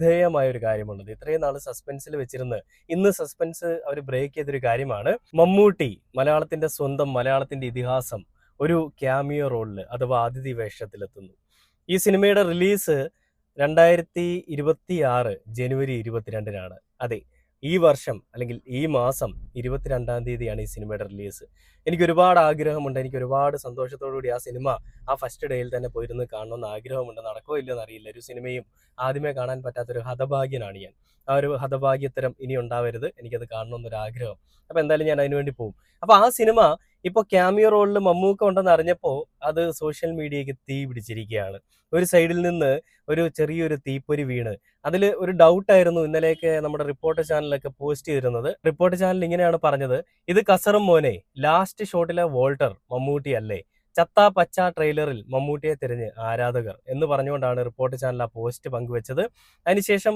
ധേയമായ ഒരു കാര്യമുള്ളത്. ഇത്രയും നാൾ സസ്പെൻസിൽ വെച്ചിരുന്ന് ഇന്ന് സസ്പെൻസ് അവർ ബ്രേക്ക് ചെയ്തൊരു കാര്യമാണ്. മമ്മൂട്ടി മലയാളത്തിന്റെ സ്വന്തം, മലയാളത്തിന്റെ ഇതിഹാസം ഒരു ക്യാമിയോ റോളിൽ അഥവാ അതിഥി വേഷത്തിലെത്തുന്നു. ഈ സിനിമയുടെ റിലീസ് 2026 ജനുവരി 22-നാണ്. അതെ, ഈ വർഷം അല്ലെങ്കിൽ ഈ മാസം 22-ാം തീയതിയാണ് ഈ സിനിമയുടെ റിലീസ്. എനിക്ക് ഒരുപാട് ആഗ്രഹമുണ്ട്, എനിക്ക് ഒരുപാട് സന്തോഷത്തോടു കൂടി ആ സിനിമ ആ ഫസ്റ്റ് ഡേയിൽ തന്നെ പോയിരുന്ന് കാണണമെന്ന് ആഗ്രഹമുണ്ട്. നടക്കോ ഇല്ലയോ എന്നറിയില്ല. ഒരു സിനിമയും ആദ്യമേ കാണാൻ പറ്റാത്തൊരു ഹതഭാഗ്യനാണ് ഞാൻ. ആ ഒരു ഹതഭാഗ്യത്തരം ഇനി ഉണ്ടാവരുത്. എനിക്കത് കാണണമെന്നൊരു ആഗ്രഹം. അപ്പൊ എന്തായാലും ഞാൻ അതിനുവേണ്ടി പോകും. അപ്പൊ ആ സിനിമ ഇപ്പോൾ ക്യാമിയോ റോളിൽ മമ്മൂക്ക ഉണ്ടെന്ന് അറിഞ്ഞപ്പോൾ അത് സോഷ്യൽ മീഡിയയ്ക്ക് തീ പിടിച്ചിരിക്കുകയാണ്. ഒരു സൈഡിൽ നിന്ന് ഒരു ചെറിയൊരു തീപ്പൊരി വീണ് അതിൽ ഒരു ഡൗട്ടായിരുന്നു ഇന്നലെയൊക്കെ നമ്മുടെ റിപ്പോർട്ടർ ചാനലൊക്കെ പോസ്റ്റ് ചെയ്തിരുന്നത്. റിപ്പോർട്ടർ ചാനൽ ഇങ്ങനെയാണ് പറഞ്ഞത്: ഇത് കസറും മോനെ, ലാസ്റ്റ് ഷോട്ടിലെ വോൾട്ടർ മമ്മൂട്ടി അല്ലേ, ചത്ത പച്ച ട്രെയിലറിൽ മമ്മൂട്ടിയെ തിരഞ്ഞ് ആരാധകർ എന്ന് പറഞ്ഞുകൊണ്ടാണ് റിപ്പോർട്ടർ ചാനൽ ആ പോസ്റ്റ് പങ്കുവെച്ചത്. അതിനുശേഷം